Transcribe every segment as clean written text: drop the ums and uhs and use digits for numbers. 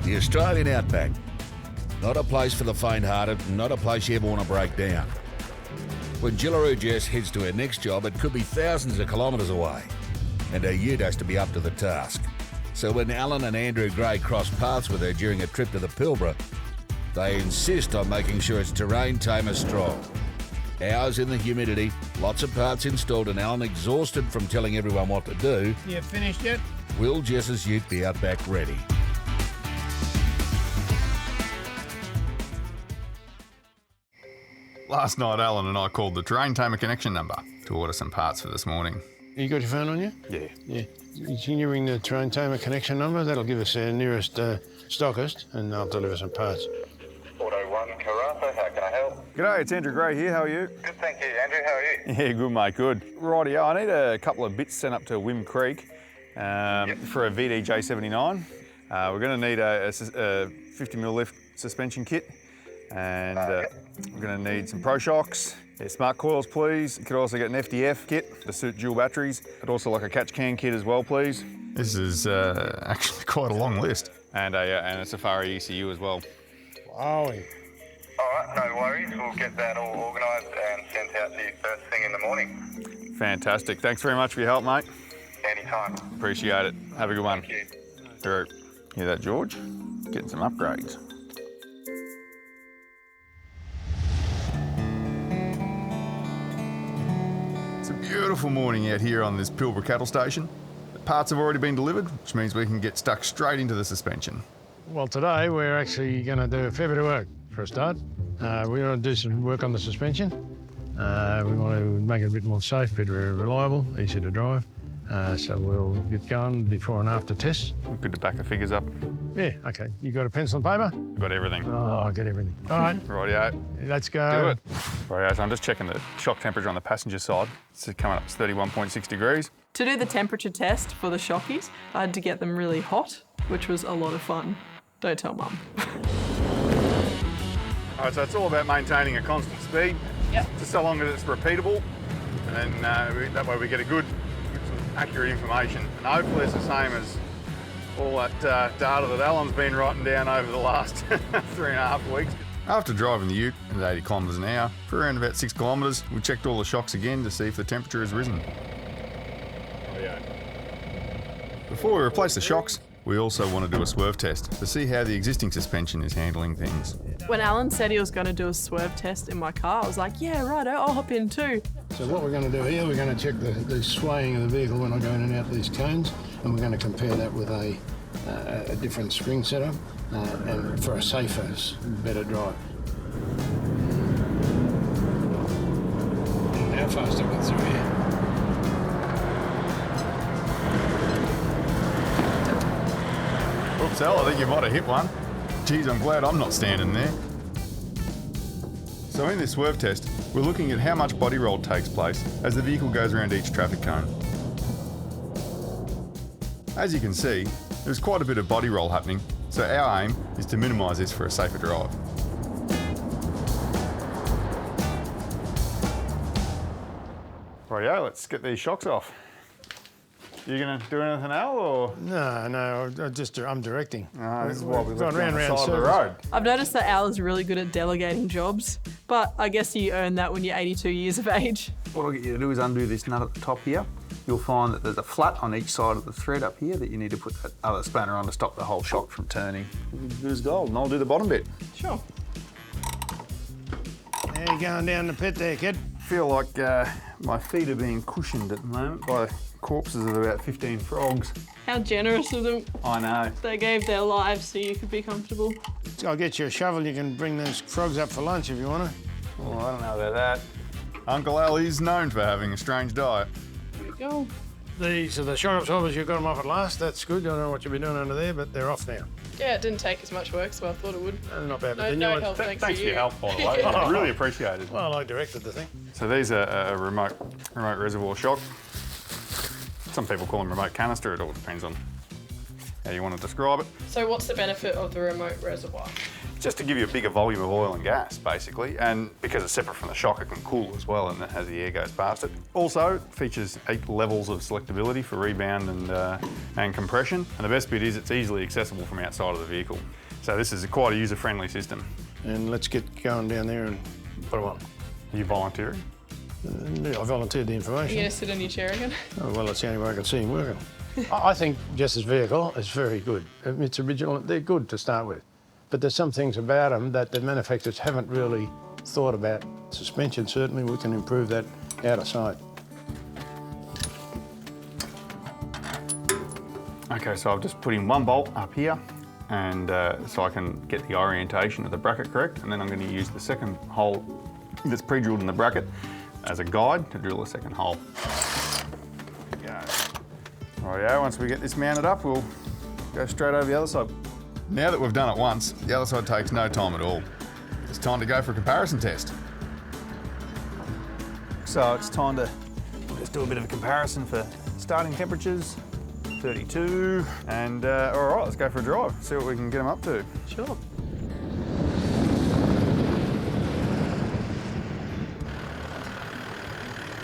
The Australian outback. Not a place for the faint-hearted, and not a place you ever want to break down. When Jillaroo Jess heads to her next job, it could be thousands of kilometres away, and her ute has to be up to the task. So when Alan and Andrew Gray cross paths with her during a trip to the Pilbara, they insist on making sure it's terrain Tamer strong. Hours in the humidity, lots of parts installed, and Alan exhausted from telling everyone what to do. You finished yet? Will Jess's ute be out back ready? Last night, Alan and I called the Terrain Tamer connection number to order some parts for this morning. You got your phone on you? Yeah. Yeah. Can you ring the Terrain Tamer connection number? That'll give us our nearest stockist, and they'll deliver some parts. Auto 1 Carafa, how can I help? G'day, it's Andrew Gray here. How are you? Good, thank you. Andrew, how are you? Yeah, good, mate, good. Rightio, I need a couple of bits sent up to Wim Creek for a VD J79. We're going to need a 50mm lift suspension kit, and we're going to need some Pro Shocks. Yeah, smart coils, please. You could also get an FDF kit to suit dual batteries. I'd also like a catch can kit as well, please. This is actually quite a long list. And a Safari ECU as well. Wow. All right, no worries. We'll get that all organised and sent out to you first thing in the morning. Fantastic. Thanks very much for your help, mate. Anytime. Appreciate it. Have a good one. Thank you. Through. Hear that, George? Getting some upgrades. It's a beautiful morning out here on this Pilbara cattle station. The parts have already been delivered, which means we can get stuck straight into the suspension. Well, today we're actually going to do a fair bit of work for a start. We want to do some work on the suspension. We want to make it a bit more safe, a bit reliable, easy to drive. So we'll get going before and after tests. Good to back the figures up. Yeah, okay. You got a pencil and paper? We've got everything. Oh, I got everything. All right. Rightio. Let's go. Do it. Rightio, so I'm just checking the shock temperature on the passenger side. It's coming up to 31.6 degrees. To do the temperature test for the shockies, I had to get them really hot, which was a lot of fun. Don't tell Mum. All right, so it's all about maintaining a constant speed. Yep. Just so long as it's repeatable, and then that way we get a good, accurate information. And hopefully it's the same as all that data that Alan's been writing down over the last 3.5 weeks. After driving the ute at 80 kilometres an hour for around about 6 kilometres, we checked all the shocks again to see if the temperature has risen. Before we replace the shocks, we also want to do a swerve test to see how the existing suspension is handling things. When Alan said he was going to do a swerve test in my car, I was like, yeah, righto, I'll hop in too. So what we're going to do here, we're going to check the swaying of the vehicle when I go in and out these cones, and we're going to compare that with a different spring setup, and for a safer, better drive. How fast I got through here? Oops, Al, I think you might have hit one. Geez, I'm glad I'm not standing there. So in this swerve test, we're looking at how much body roll takes place as the vehicle goes around each traffic cone. As you can see, there's quite a bit of body roll happening, so our aim is to minimise this for a safer drive. Rightio, let's get these shocks off. You going to do anything, Al, or? No, I'm directing. This is why we left Going on the round side of the circles. road. I've noticed that Al is really good at delegating jobs, but I guess you earn that when you're 82 years of age. What I'll get you to do is undo this nut at the top here. You'll find that there's a flat on each side of the thread up here that you need to put that other spanner on to stop the whole shock from turning. Good as gold, and I'll do the bottom bit. Sure. How you going down the pit there, kid? I feel like my feet are being cushioned at the moment by corpses of about 15 frogs. How generous of them. I know. They gave their lives so you could be comfortable. I'll get you a shovel. You can bring those frogs up for lunch if you want to. Oh, I don't know about that. Uncle Al is known for having a strange diet. There we go. So the shock absorbers, you got them off at last. That's good. I don't know what you'll be doing under there, but they're off now. Yeah, it didn't take as much work, so I thought it would. Not bad. But No, the new no ones- help, thanks Thanks to for you. your help, by the way. I really appreciate it. Well, I directed the thing. So these are a remote reservoir shock. Some people call them remote canister. It all depends on how you want to describe it. So what's the benefit of the remote reservoir? Just to give you a bigger volume of oil and gas, basically, and because it's separate from the shock, it can cool as well, and as the air goes past it. Also, features 8 levels of selectability for rebound and and compression. And the best bit is it's easily accessible from outside of the vehicle. So this is quite a user-friendly system. And let's get going down there and put them on. Are you volunteering? Yeah, I volunteered the information. You gonna sit in your chair again? Oh, well, that's the only way I can see him working. I think Jess's vehicle is very good. It's original. They're good to start with. But there's some things about them that the manufacturers haven't really thought about. Suspension, certainly, we can improve that out of sight. Okay, so I've just put in one bolt up here, and so I can get the orientation of the bracket correct, and then I'm going to use the second hole that's pre-drilled in the bracket as a guide to drill the second hole. There we go. Rightio, once we get this mounted up, we'll go straight over the other side. Now that we've done it once, the other side takes no time at all. It's time to go for a comparison test. So it's time to just do a bit of a comparison for starting temperatures. 32, and all right, let's go for a drive, see what we can get them up to. Sure.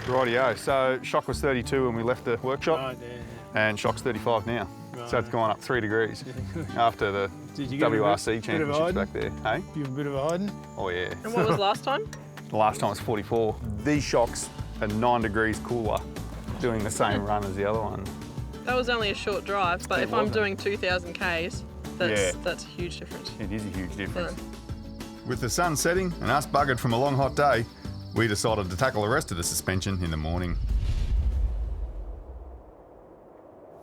Rightio, so shock was 32 when we left the workshop, Right, yeah. and shock's 35 now. Right. So it's gone up 3 degrees after the Did you get WRC bit of championships hiding? back there. Hey? Give a bit of a hiding. Oh yeah. And what was last time? The last time was 44. These shocks are 9 degrees cooler, doing the same run as the other one. That was only a short drive, but It if I'm wasn't. doing 2,000 Ks, that's a huge difference. It is a huge difference. Yeah. With the sun setting and us buggered from a long hot day, we decided to tackle the rest of the suspension in the morning.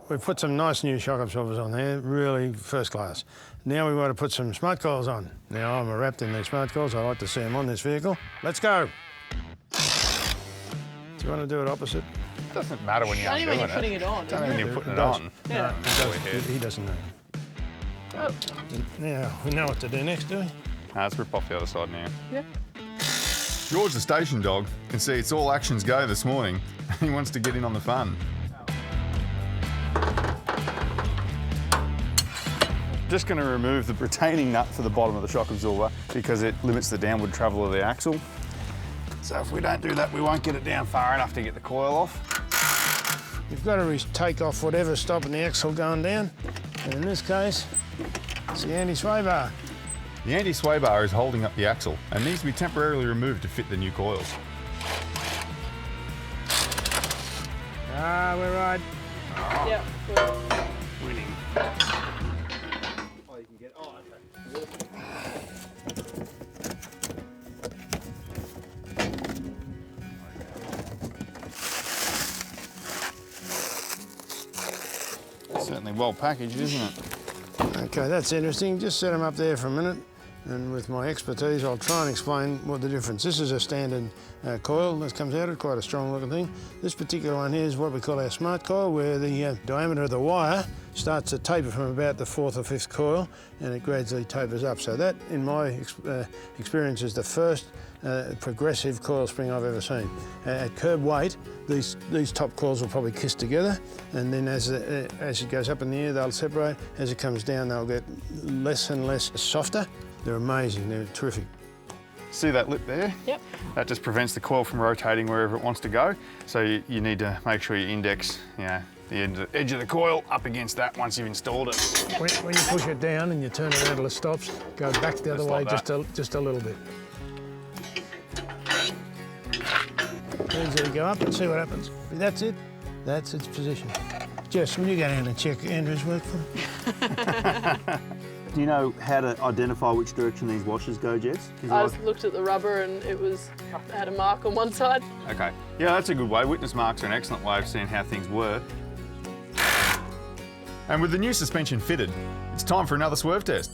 We've put some nice new shock absorbers on there, really first class. Now we want to put some smart coils on. Now I'm wrapped in these smart coils. I like to see them on this vehicle. Let's go. Do you want to do it opposite? It doesn't matter when you're Only when doing you're putting it on. It's only when you're putting it does. on. Yeah. He doesn't know. Oh, Now, we know what to do next, do we? Let's rip off the other side now. yeah. George, the station dog, can see it's all actions go this morning. He wants to get in on the fun. Just going to remove the retaining nut for the bottom of the shock absorber because it limits the downward travel of the axle. So if we don't do that, we won't get it down far enough to get the coil off. You've got to take off whatever's stopping the axle going down. And in this case, it's the anti-sway bar. The anti-sway bar is holding up the axle and needs to be temporarily removed to fit the new coils. Ah, we're right. Yeah. Well, Winning. Certainly well packaged, isn't it? Okay, that's interesting. Just set them up there for a minute. And with my expertise, I'll try and explain what the difference. This is a standard coil that comes out. It's quite a strong looking thing. This particular one here is what we call our smart coil, where the diameter of the wire starts to taper from about the 4th or 5th coil, and it gradually tapers up. So that, in my experience, is the first progressive coil spring I've ever seen. At curb weight, these top coils will probably kiss together, and then as it goes up in the air, they'll separate. As it comes down, they'll get less and less softer. They're amazing, they're terrific. See that lip there? Yep. That just prevents the coil from rotating wherever it wants to go. So you need to make sure you index, the edge of the coil up against that once you've installed it. When you push it down and you turn it until it stops, go back the other Just way like that. just a little bit. Easily go up and see what happens. That's it. That's its position. Jess, will you go down and check Andrew's work for me? Do you know how to identify which direction these washers go, Jess? 'Cause I just looked at the rubber and it had a mark on one side. Okay, yeah, that's a good way. Witness marks are an excellent way of seeing how things were. And with the new suspension fitted, it's time for another swerve test.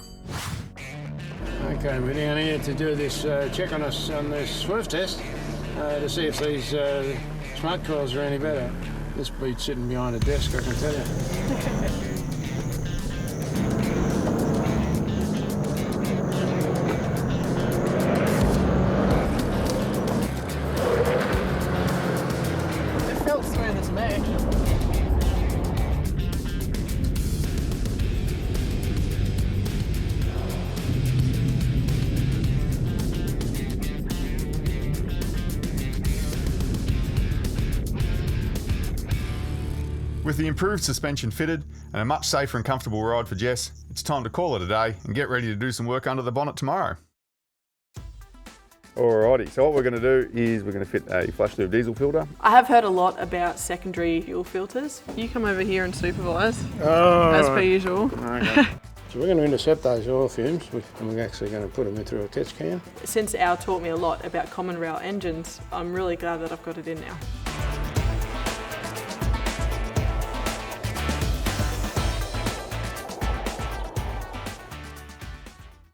Okay, we're down here to do this check on us on this swerve test to see if these smart coils are any better. This beats sitting behind a desk, I can tell you. It felt smooth as me. With the improved suspension fitted and a much safer and comfortable ride for Jess, it's time to call it a day and get ready to do some work under the bonnet tomorrow. Alrighty, so what we're going to do is we're going to fit a flush tube diesel filter. I have heard a lot about secondary fuel filters. You come over here and supervise, Oh, as per usual. okay. So we're going to intercept those oil fumes and we're actually going to put them in through a test can. Since Al taught me a lot about common rail engines, I'm really glad that I've got it in now.